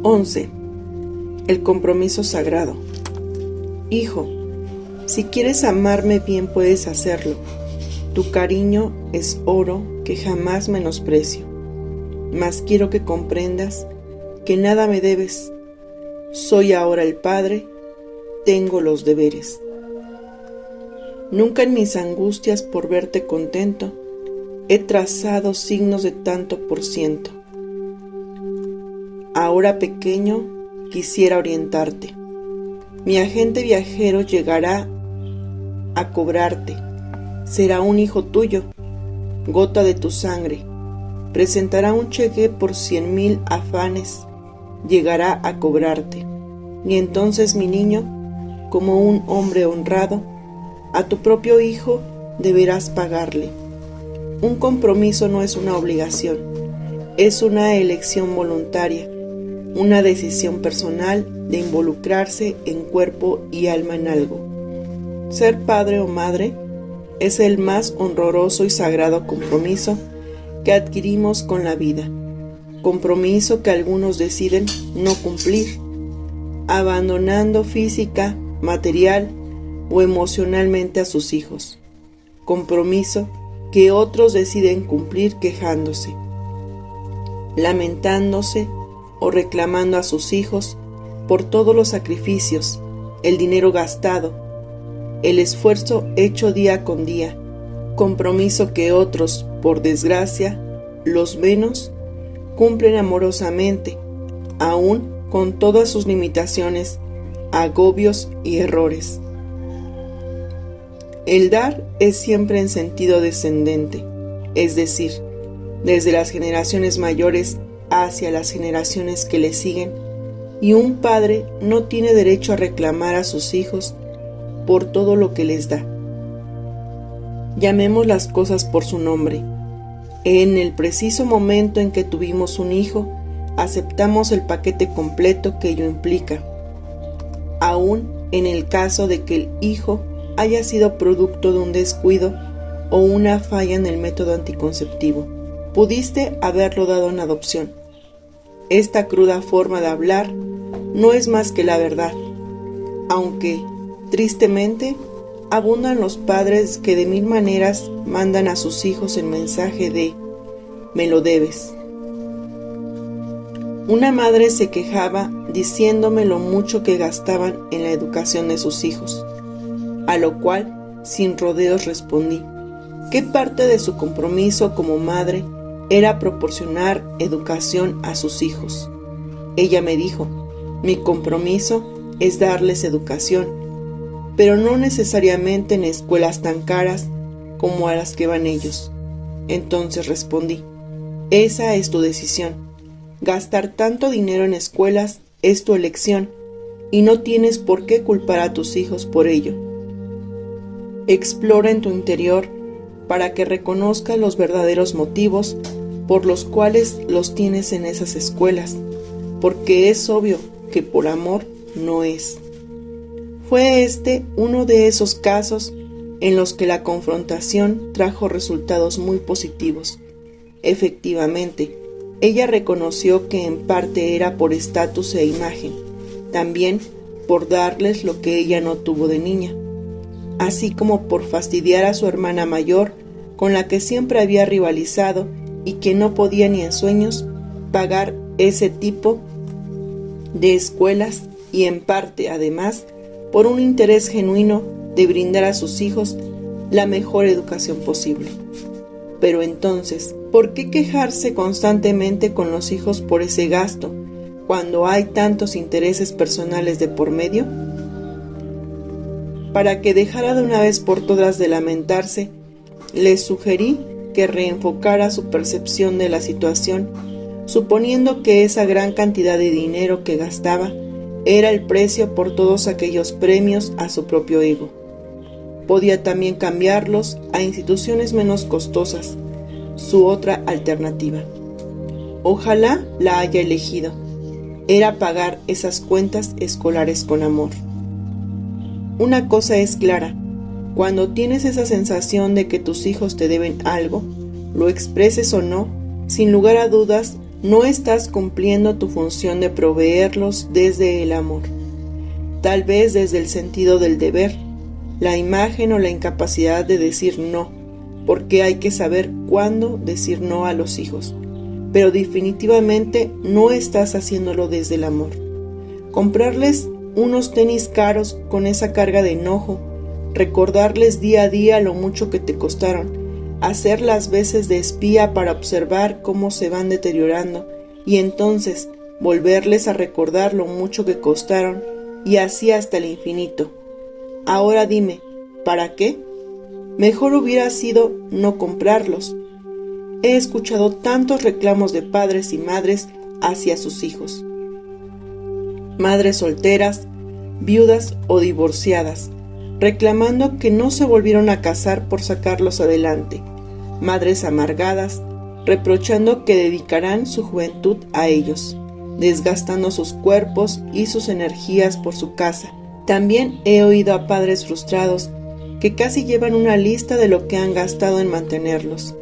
11. El compromiso sagrado. Hijo, si quieres amarme bien puedes hacerlo. Tu cariño es oro que jamás menosprecio. Mas quiero que comprendas que nada me debes. Soy ahora el Padre, tengo los deberes. Nunca en mis angustias por verte contento he trazado signos de tanto por ciento. Ahora pequeño quisiera orientarte. Mi agente viajero llegará a cobrarte. Será un hijo tuyo, gota de tu sangre. Presentará un cheque por 100,000 afanes. Llegará a cobrarte. Y entonces, mi niño, como un hombre honrado, a tu propio hijo deberás pagarle. Un compromiso no es una obligación, es una elección voluntaria, una decisión personal de involucrarse en cuerpo y alma en algo. Ser padre o madre es el más honroso y sagrado compromiso que adquirimos con la vida, compromiso que algunos deciden no cumplir, abandonando física, material o emocionalmente a sus hijos, compromiso que otros deciden cumplir quejándose, lamentándose o reclamando a sus hijos por todos los sacrificios, el dinero gastado, el esfuerzo hecho día con día, compromiso que otros, por desgracia, los menos, cumplen amorosamente, aún con todas sus limitaciones, agobios y errores. El dar es siempre en sentido descendente, es decir, desde las generaciones mayores hacia las generaciones que le siguen, y un padre no tiene derecho a reclamar a sus hijos por todo lo que les da. Llamemos las cosas por su nombre. En el preciso momento en que tuvimos un hijo, aceptamos el paquete completo que ello implica, aun en el caso de que el hijo haya sido producto de un descuido o una falla en el método anticonceptivo. Pudiste haberlo dado en adopción. Esta cruda forma de hablar no es más que la verdad, aunque, tristemente, abundan los padres que de mil maneras mandan a sus hijos el mensaje de «me lo debes». Una madre se quejaba diciéndome lo mucho que gastaban en la educación de sus hijos, a lo cual, sin rodeos, respondí que parte de su compromiso como madre era proporcionar educación a sus hijos. Ella me dijo, mi compromiso es darles educación, pero no necesariamente en escuelas tan caras como a las que van ellos. Entonces respondí, esa es tu decisión. Gastar tanto dinero en escuelas es tu elección y no tienes por qué culpar a tus hijos por ello. Explora en tu interior para que reconozcas los verdaderos motivos por los cuales los tienes en esas escuelas, porque es obvio que por amor no es. Fue este uno de esos casos en los que la confrontación trajo resultados muy positivos. Efectivamente, ella reconoció que en parte era por estatus e imagen, también por darles lo que ella no tuvo de niña, así como por fastidiar a su hermana mayor, con la que siempre había rivalizado y que no podía ni en sueños pagar ese tipo de escuelas, y en parte, además, por un interés genuino de brindar a sus hijos la mejor educación posible. Pero entonces, ¿por qué quejarse constantemente con los hijos por ese gasto, cuando hay tantos intereses personales de por medio? Para que dejara de una vez por todas de lamentarse, le sugerí que reenfocara su percepción de la situación, suponiendo que esa gran cantidad de dinero que gastaba era el precio por todos aquellos premios a su propio ego. Podía también cambiarlos a instituciones menos costosas, su otra alternativa. Ojalá la haya elegido. Era pagar esas cuentas escolares con amor. Una cosa es clara, cuando tienes esa sensación de que tus hijos te deben algo, lo expreses o no, sin lugar a dudas, no estás cumpliendo tu función de proveerlos desde el amor, tal vez desde el sentido del deber, la imagen o la incapacidad de decir no, porque hay que saber cuándo decir no a los hijos, pero definitivamente no estás haciéndolo desde el amor. Comprarles unos tenis caros con esa carga de enojo, recordarles día a día lo mucho que te costaron, hacer las veces de espía para observar cómo se van deteriorando y entonces volverles a recordar lo mucho que costaron y así hasta el infinito. Ahora dime, ¿para qué? Mejor hubiera sido no comprarlos. He escuchado tantos reclamos de padres y madres hacia sus hijos. Madres solteras, viudas o divorciadas, reclamando que no se volvieron a casar por sacarlos adelante. Madres amargadas, reprochando que dedicarán su juventud a ellos, desgastando sus cuerpos y sus energías por su casa. También he oído a padres frustrados que casi llevan una lista de lo que han gastado en mantenerlos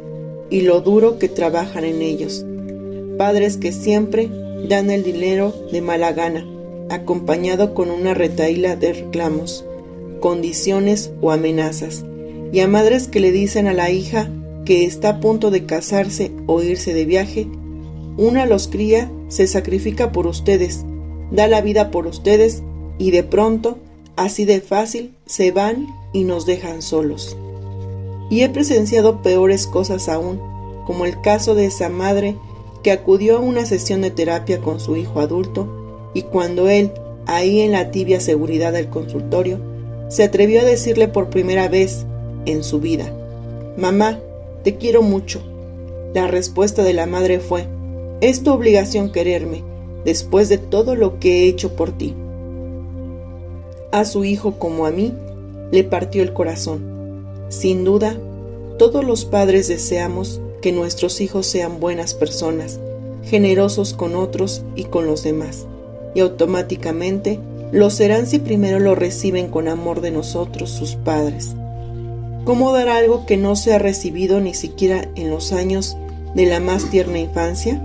y lo duro que trabajan en ellos. Padres que siempre dan el dinero de mala gana, acompañado con una retahíla de reclamos, condiciones o amenazas, y a madres que le dicen a la hija que está a punto de casarse o irse de viaje: una los cría, se sacrifica por ustedes, da la vida por ustedes, y de pronto, así de fácil, se van y nos dejan solos. Y he presenciado peores cosas aún, como el caso de esa madre que acudió a una sesión de terapia con su hijo adulto, y cuando él, ahí en la tibia seguridad del consultorio, se atrevió a decirle por primera vez en su vida: «Mamá, te quiero mucho». La respuesta de la madre fue: «Es tu obligación quererme, después de todo lo que he hecho por ti». A su hijo, como a mí, le partió el corazón. Sin duda, todos los padres deseamos que nuestros hijos sean buenas personas, generosos con otros y con los demás, y automáticamente lo serán si primero lo reciben con amor de nosotros, sus padres. ¿Cómo dar algo que no se ha recibido ni siquiera en los años de la más tierna infancia?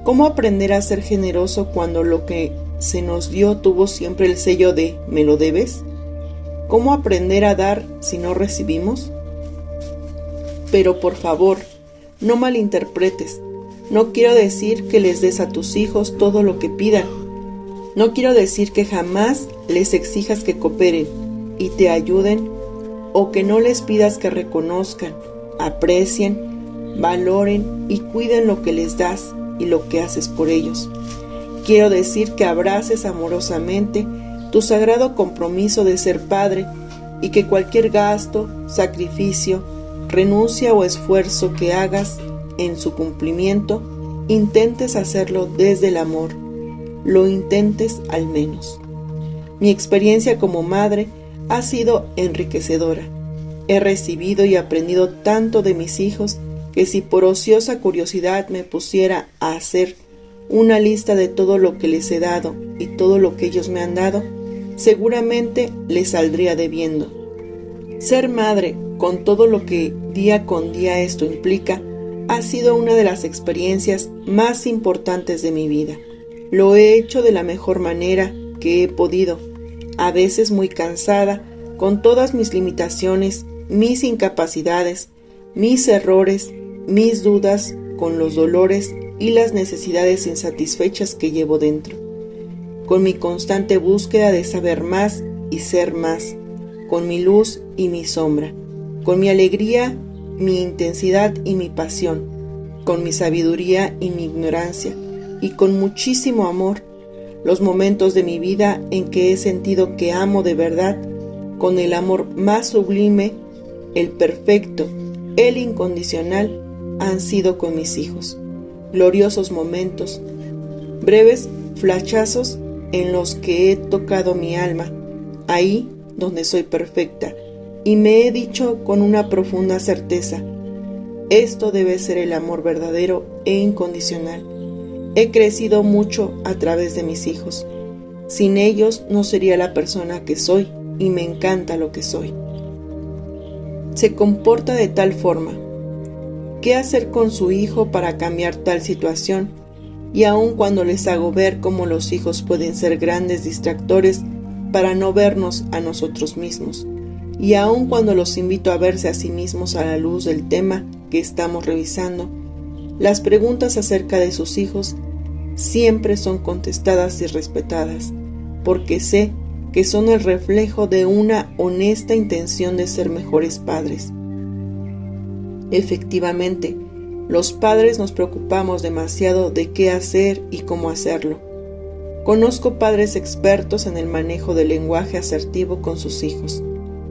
¿Cómo aprender a ser generoso cuando lo que se nos dio tuvo siempre el sello de «me lo debes»? ¿Cómo aprender a dar si no recibimos? Pero por favor, no malinterpretes. No quiero decir que les des a tus hijos todo lo que pidan. No quiero decir que jamás les exijas que cooperen y te ayuden, o que no les pidas que reconozcan, aprecien, valoren y cuiden lo que les das y lo que haces por ellos. Quiero decir que abraces amorosamente tu sagrado compromiso de ser padre y que cualquier gasto, sacrificio, renuncia o esfuerzo que hagas en su cumplimiento, intentes hacerlo desde el amor. Lo intentes al menos. Mi experiencia como madre ha sido enriquecedora. He recibido y aprendido tanto de mis hijos que si por ociosa curiosidad me pusiera a hacer una lista de todo lo que les he dado y todo lo que ellos me han dado, seguramente les saldría debiendo. Ser madre, con todo lo que día con día esto implica, ha sido una de las experiencias más importantes de mi vida. Lo he hecho de la mejor manera que he podido, a veces muy cansada, con todas mis limitaciones, mis incapacidades, mis errores, mis dudas, con los dolores y las necesidades insatisfechas que llevo dentro, con mi constante búsqueda de saber más y ser más, con mi luz y mi sombra, con mi alegría, mi intensidad y mi pasión, con mi sabiduría y mi ignorancia, y con muchísimo amor, los momentos de mi vida en que he sentido que amo de verdad, con el amor más sublime, el perfecto, el incondicional, han sido con mis hijos. Gloriosos momentos, breves flashazos en los que he tocado mi alma, ahí donde soy perfecta, y me he dicho con una profunda certeza: esto debe ser el amor verdadero e incondicional. He crecido mucho a través de mis hijos. Sin ellos no sería la persona que soy, y me encanta lo que soy. Se comporta de tal forma. qué hacer con su hijo para cambiar tal situación, y aun cuando les hago ver cómo los hijos pueden ser grandes distractores para no vernos a nosotros mismos, y aun cuando los invito a verse a sí mismos a la luz del tema que estamos revisando, las preguntas acerca de sus hijos siempre son contestadas y respetadas, porque sé que son el reflejo de una honesta intención de ser mejores padres. Efectivamente, los padres nos preocupamos demasiado de qué hacer y cómo hacerlo. Conozco padres expertos en el manejo del lenguaje asertivo con sus hijos,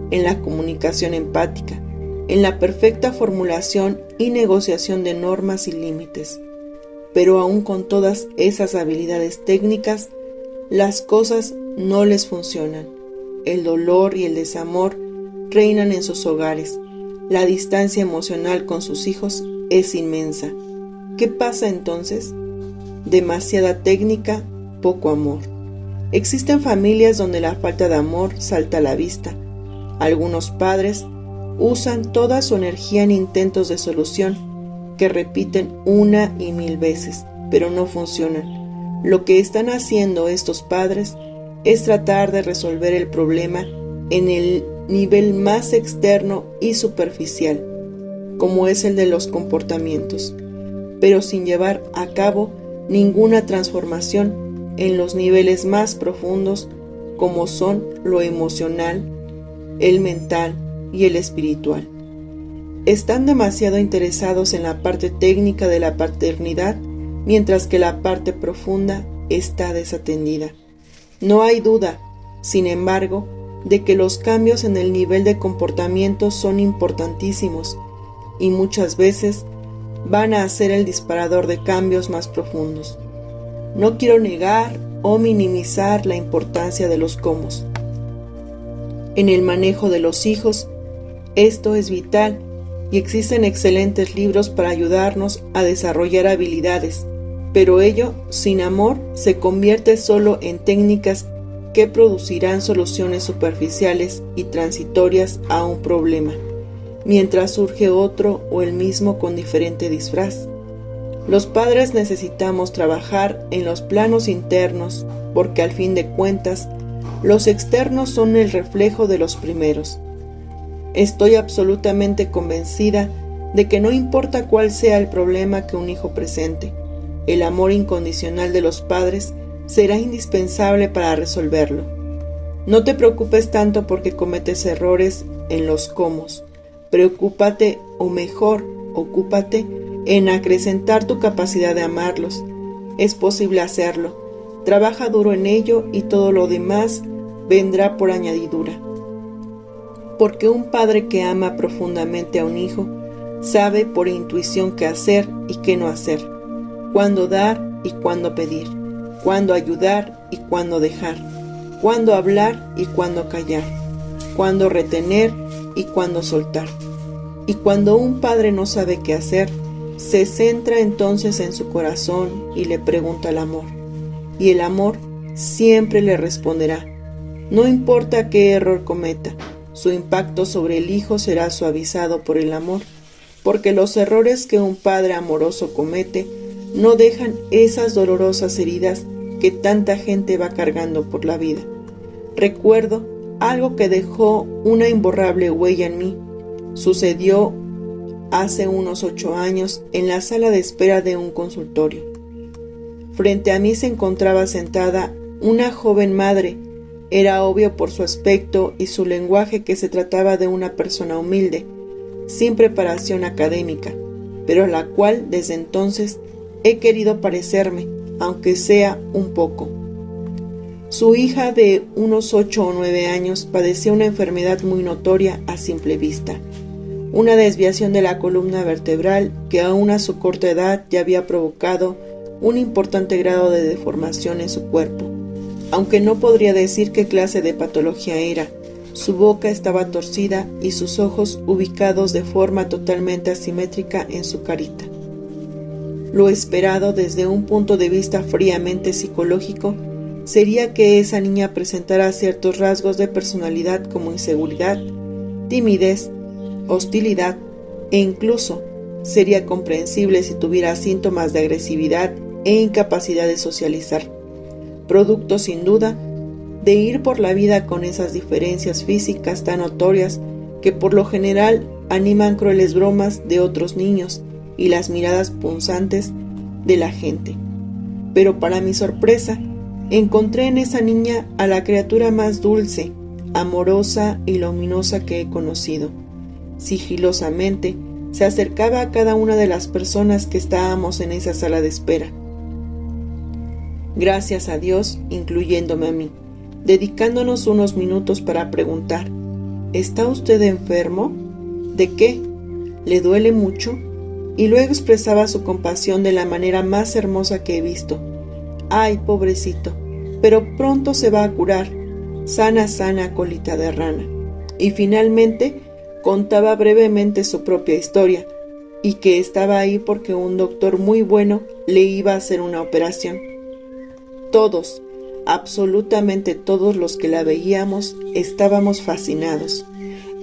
en la comunicación empática, en la perfecta formulación y negociación de normas y límites. Pero aún con todas esas habilidades técnicas, las cosas no les funcionan. El dolor y el desamor reinan en sus hogares. La distancia emocional con sus hijos es inmensa. ¿Qué pasa entonces? Demasiada técnica, poco amor. Existen familias donde la falta de amor salta a la vista. Algunos padres usan toda su energía en intentos de solución que repiten una y mil veces, pero no funcionan. Lo que están haciendo estos padres es tratar de resolver el problema en el nivel más externo y superficial, como es el de los comportamientos, pero sin llevar a cabo ninguna transformación en los niveles más profundos, como son lo emocional, el mental y el espiritual. Están demasiado interesados en la parte técnica de la paternidad, mientras que la parte profunda está desatendida. No hay duda, sin embargo, de que los cambios en el nivel de comportamiento son importantísimos y muchas veces van a ser el disparador de cambios más profundos. No quiero negar o minimizar la importancia de los cómo. En el manejo de los hijos, esto es vital y existen excelentes libros para ayudarnos a desarrollar habilidades, pero ello, sin amor, se convierte solo en técnicas que producirán soluciones superficiales y transitorias a un problema, mientras surge otro o el mismo con diferente disfraz. Los padres necesitamos trabajar en los planos internos porque al fin de cuentas, los externos son el reflejo de los primeros. Estoy absolutamente convencida de que no importa cuál sea el problema que un hijo presente, el amor incondicional de los padres será indispensable para resolverlo. No te preocupes tanto porque cometes errores en los cómo. Preocúpate, o mejor, ocúpate en acrecentar tu capacidad de amarlos. Es posible hacerlo. Trabaja duro en ello y todo lo demás vendrá por añadidura. Porque un padre que ama profundamente a un hijo sabe por intuición qué hacer y qué no hacer, cuándo dar y cuándo pedir, cuándo ayudar y cuándo dejar, cuándo hablar y cuándo callar, cuándo retener y cuándo soltar. Y cuando un padre no sabe qué hacer, se centra entonces en su corazón y le pregunta al amor. Y el amor siempre le responderá. No importa qué error cometa, su impacto sobre el hijo será suavizado por el amor, porque los errores que un padre amoroso comete no dejan esas dolorosas heridas que tanta gente va cargando por la vida. Recuerdo algo que dejó una imborrable huella en mí. Sucedió hace unos 8 años en la sala de espera de un consultorio. Frente a mí se encontraba sentada una joven madre. Era obvio por su aspecto y su lenguaje que se trataba de una persona humilde, sin preparación académica, pero a la cual desde entonces he querido parecerme, aunque sea un poco. Su hija de unos 8 o 9 años padecía una enfermedad muy notoria a simple vista, una desviación de la columna vertebral que aún a su corta edad ya había provocado un importante grado de deformación en su cuerpo. Aunque no podría decir qué clase de patología era, su boca estaba torcida y sus ojos ubicados de forma totalmente asimétrica en su carita. Lo esperado desde un punto de vista fríamente psicológico sería que esa niña presentara ciertos rasgos de personalidad como inseguridad, timidez, hostilidad e incluso sería comprensible si tuviera síntomas de agresividad e incapacidad de socializar, producto sin duda de ir por la vida con esas diferencias físicas tan notorias que por lo general animan crueles bromas de otros niños y las miradas punzantes de la gente. Pero para mi sorpresa, encontré en esa niña a la criatura más dulce, amorosa y luminosa que he conocido. Sigilosamente se acercaba a cada una de las personas que estábamos en esa sala de espera. Gracias a Dios, incluyéndome a mí, dedicándonos unos minutos para preguntar: ¿está usted enfermo? ¿De qué? ¿Le duele mucho? Y luego expresaba su compasión de la manera más hermosa que he visto. ¡Ay, pobrecito! Pero pronto se va a curar. Sana, sana, colita de rana. Y finalmente contaba brevemente su propia historia, y que estaba ahí porque un doctor muy bueno le iba a hacer una operación. Todos, absolutamente todos los que la veíamos, estábamos fascinados.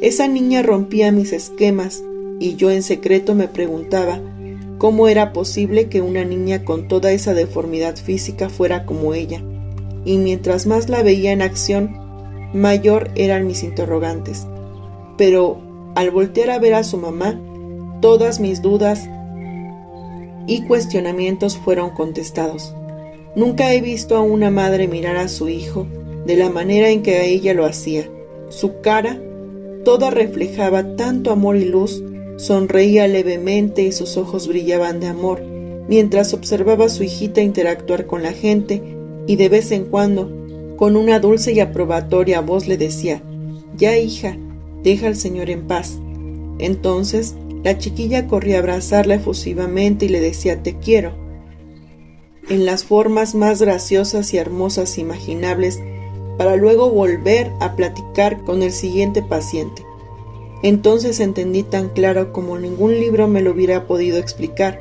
Esa niña rompía mis esquemas, y yo en secreto me preguntaba cómo era posible que una niña con toda esa deformidad física fuera como ella, y mientras más la veía en acción, mayor eran mis interrogantes. Pero al voltear a ver a su mamá, todas mis dudas y cuestionamientos fueron contestados. Nunca he visto a una madre mirar a su hijo de la manera en que a ella lo hacía. Su cara, toda reflejaba tanto amor y luz, sonreía levemente y sus ojos brillaban de amor, mientras observaba a su hijita interactuar con la gente y de vez en cuando, con una dulce y aprobatoria voz le decía: «Ya, hija, deja al Señor en paz». Entonces, la chiquilla corría a abrazarla efusivamente y le decía: «Te quiero», en las formas más graciosas y hermosas imaginables, para luego volver a platicar con el siguiente paciente. Entonces entendí tan claro como ningún libro me lo hubiera podido explicar,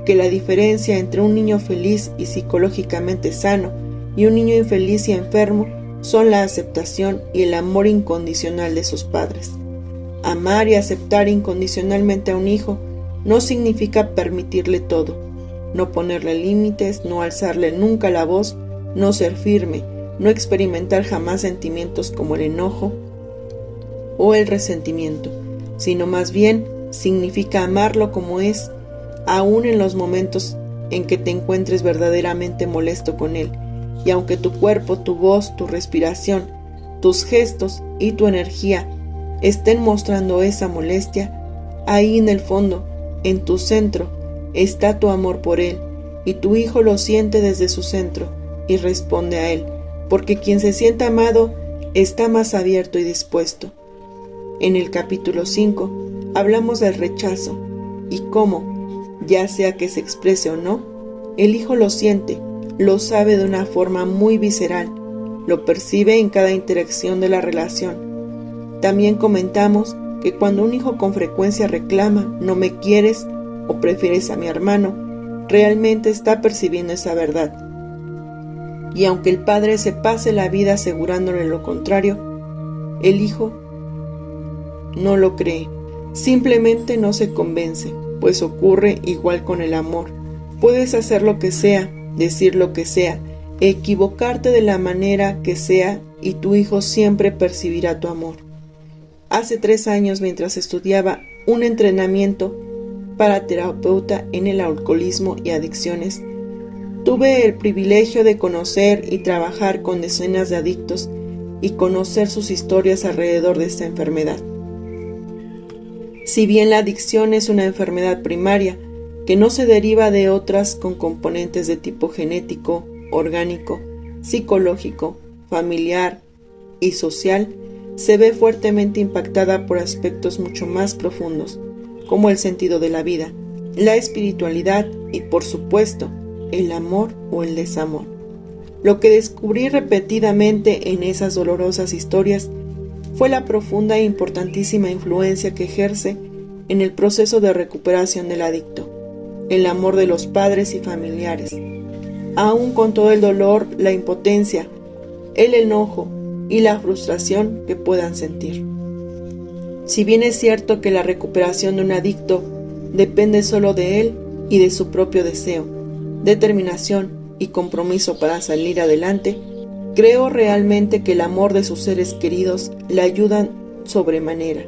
que la diferencia entre un niño feliz y psicológicamente sano y un niño infeliz y enfermo son la aceptación y el amor incondicional de sus padres. Amar y aceptar incondicionalmente a un hijo no significa permitirle todo, no ponerle límites, no alzarle nunca la voz, no ser firme, no experimentar jamás sentimientos como el enojo o el resentimiento, sino más bien significa amarlo como es, aún en los momentos en que te encuentres verdaderamente molesto con él, y aunque tu cuerpo, tu voz, tu respiración, tus gestos y tu energía estén mostrando esa molestia, ahí en el fondo, en tu centro, está tu amor por él, y tu hijo lo siente desde su centro y responde a él, porque quien se siente amado está más abierto y dispuesto. En el capítulo 5 hablamos del rechazo y cómo, ya sea que se exprese o no, el hijo lo siente, lo sabe de una forma muy visceral, lo percibe en cada interacción de la relación. También comentamos que cuando un hijo con frecuencia reclama «no me quieres» o «prefieres a mi hermano», realmente está percibiendo esa verdad. Y aunque el padre se pase la vida asegurándole lo contrario, el hijo no lo cree, simplemente no se convence, pues ocurre igual con el amor. Puedes hacer lo que sea, decir lo que sea, equivocarte de la manera que sea y tu hijo siempre percibirá tu amor. Hace 3 años, mientras estudiaba un entrenamiento para terapeuta en el alcoholismo y adicciones, tuve el privilegio de conocer y trabajar con decenas de adictos y conocer sus historias alrededor de esta enfermedad. Si bien la adicción es una enfermedad primaria que no se deriva de otras con componentes de tipo genético, orgánico, psicológico, familiar y social, se ve fuertemente impactada por aspectos mucho más profundos, como el sentido de la vida, la espiritualidad y, por supuesto, el amor o el desamor. Lo que descubrí repetidamente en esas dolorosas historias fue la profunda e importantísima influencia que ejerce en el proceso de recuperación del adicto, el amor de los padres y familiares, aun con todo el dolor, la impotencia, el enojo y la frustración que puedan sentir. Si bien es cierto que la recuperación de un adicto depende solo de él y de su propio deseo, determinación y compromiso para salir adelante, creo realmente que el amor de sus seres queridos le ayudan sobremanera.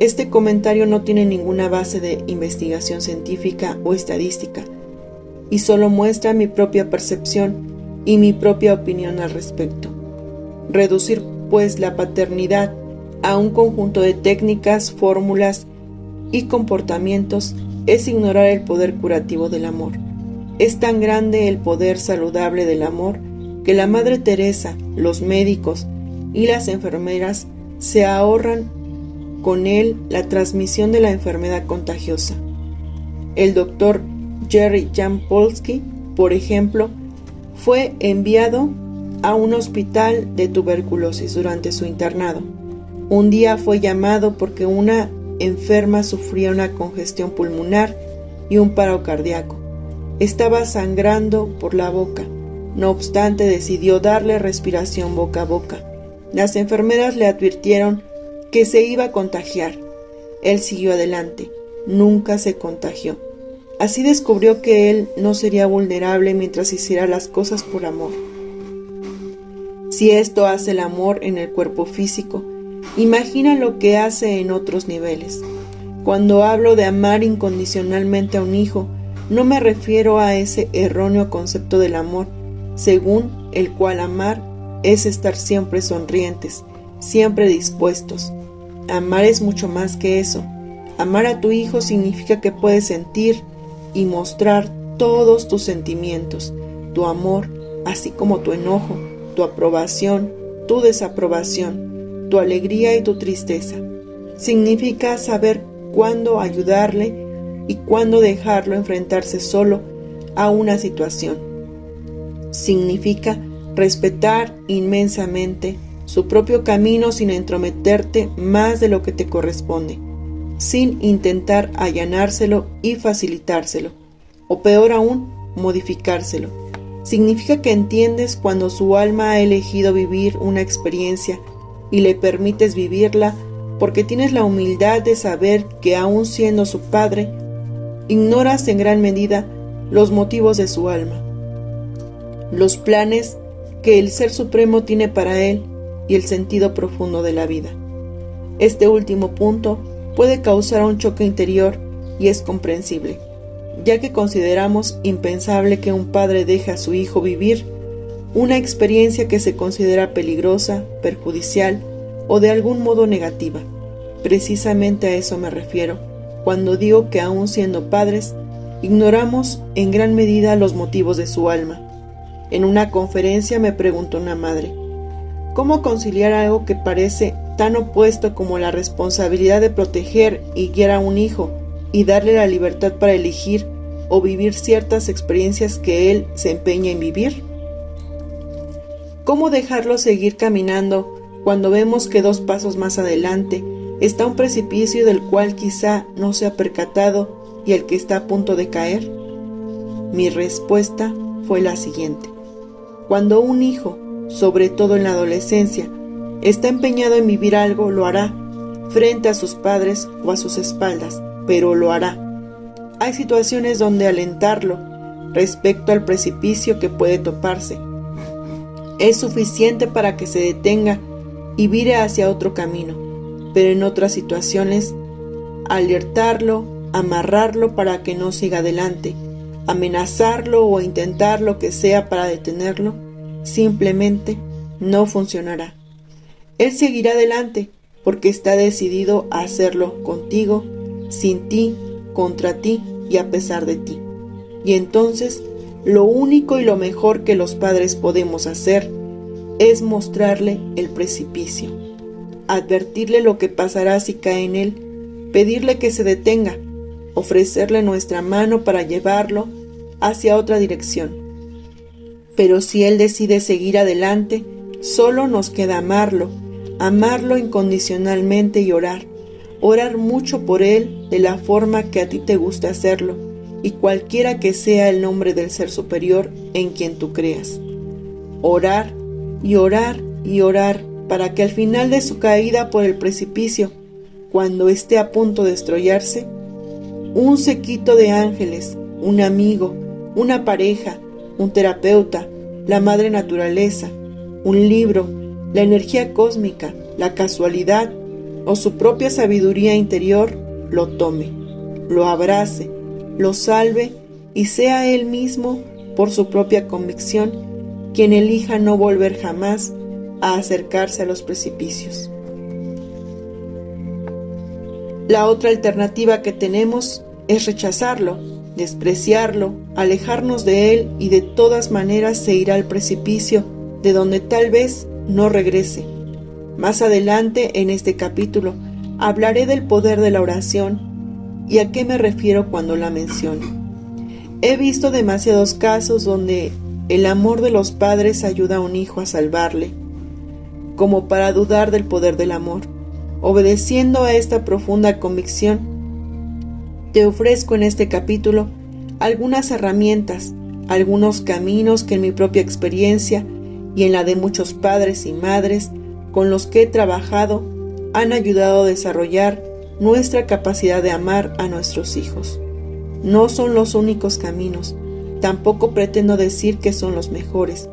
Este comentario no tiene ninguna base de investigación científica o estadística, y solo muestra mi propia percepción y mi propia opinión al respecto. Reducir, pues, la paternidad a un conjunto de técnicas, fórmulas y comportamientos es ignorar el poder curativo del amor. Es tan grande el poder saludable del amor que la Madre Teresa, los médicos y las enfermeras se ahorran con él la transmisión de la enfermedad contagiosa. El doctor Jerry Jampolsky, por ejemplo, fue enviado a un hospital de tuberculosis durante su internado. Un día fue llamado porque una enferma sufría una congestión pulmonar y un paro cardíaco. Estaba sangrando por la boca. No obstante, decidió darle respiración boca a boca. Las enfermeras le advirtieron que se iba a contagiar. Él siguió adelante. Nunca se contagió. Así descubrió que él no sería vulnerable mientras hiciera las cosas por amor. Si esto hace el amor en el cuerpo físico, imagina lo que hace en otros niveles. Cuando hablo de amar incondicionalmente a un hijo, no me refiero a ese erróneo concepto del amor, según el cual amar es estar siempre sonrientes, siempre dispuestos. Amar es mucho más que eso. Amar a tu hijo significa que puedes sentir y mostrar todos tus sentimientos, tu amor, así como tu enojo, tu aprobación, tu desaprobación, tu alegría y tu tristeza. Significa saber cuándo ayudarle y cuándo dejarlo enfrentarse solo a una situación. Significa respetar inmensamente su propio camino sin entrometerte más de lo que te corresponde, sin intentar allanárselo y facilitárselo, o peor aún, modificárselo. Significa que entiendes cuando su alma ha elegido vivir una experiencia y le permites vivirla porque tienes la humildad de saber que aun siendo su padre, ignoras en gran medida los motivos de su alma, los planes que el Ser Supremo tiene para él y el sentido profundo de la vida. Este último punto puede causar un choque interior y es comprensible, ya que consideramos impensable que un padre deje a su hijo vivir una experiencia que se considera peligrosa, perjudicial o de algún modo negativa. Precisamente a eso me refiero cuando digo que aun siendo padres, ignoramos en gran medida los motivos de su alma. En una conferencia me preguntó una madre, ¿cómo conciliar algo que parece tan opuesto como la responsabilidad de proteger y guiar a un hijo y darle la libertad para elegir o vivir ciertas experiencias que él se empeña en vivir? ¿Cómo dejarlo seguir caminando cuando vemos que 2 pasos más adelante está un precipicio del cual quizá no se ha percatado y el que está a punto de caer? Mi respuesta fue la siguiente. Cuando un hijo, sobre todo en la adolescencia, está empeñado en vivir algo, lo hará, frente a sus padres o a sus espaldas, pero lo hará. Hay situaciones donde alentarlo respecto al precipicio que puede toparse es suficiente para que se detenga y vire hacia otro camino, pero en otras situaciones, alertarlo, amarrarlo para que no siga adelante, amenazarlo o intentar lo que sea para detenerlo, simplemente no funcionará. Él seguirá adelante porque está decidido a hacerlo contigo, sin ti, contra ti y a pesar de ti. Y entonces, lo único y lo mejor que los padres podemos hacer es mostrarle el precipicio, advertirle lo que pasará si cae en él, pedirle que se detenga, ofrecerle nuestra mano para llevarlo hacia otra dirección. Pero si él decide seguir adelante, solo nos queda amarlo incondicionalmente y orar mucho por él de la forma que a ti te gusta hacerlo y cualquiera que sea el nombre del Ser Superior en quien tú creas. Orar y orar y orar para que al final de su caída por el precipicio, cuando esté a punto de estrellarse, un séquito de ángeles, un amigo, una pareja, un terapeuta, la madre naturaleza, un libro, la energía cósmica, la casualidad o su propia sabiduría interior lo tome, lo abrace, lo salve y sea él mismo, por su propia convicción, quien elija no volver jamás a acercarse a los precipicios. La otra alternativa que tenemos es rechazarlo, despreciarlo, alejarnos de él y de todas maneras se irá al precipicio de donde tal vez no regrese. Más adelante en este capítulo hablaré del poder de la oración y a qué me refiero cuando la menciono. He visto demasiados casos donde el amor de los padres ayuda a un hijo a salvarle, como para dudar del poder del amor. Obedeciendo a esta profunda convicción, te ofrezco en este capítulo algunas herramientas, algunos caminos que en mi propia experiencia y en la de muchos padres y madres con los que he trabajado han ayudado a desarrollar nuestra capacidad de amar a nuestros hijos. No son los únicos caminos, tampoco pretendo decir que son los mejores.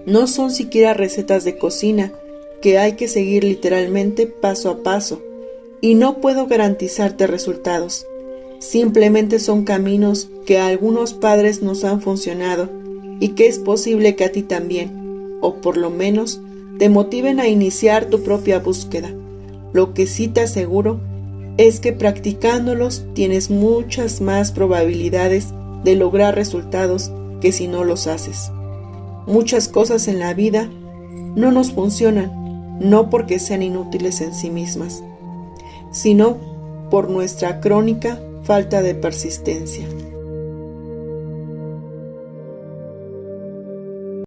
No son siquiera recetas de cocina que hay que seguir literalmente paso a paso, y no puedo garantizarte resultados. Simplemente son caminos que a algunos padres nos han funcionado y que es posible que a ti también, o por lo menos, te motiven a iniciar tu propia búsqueda. Lo que sí te aseguro es que practicándolos tienes muchas más probabilidades de lograr resultados que si no los haces. Muchas cosas en la vida no nos funcionan, no porque sean inútiles en sí mismas, sino por nuestra crónica falta de persistencia.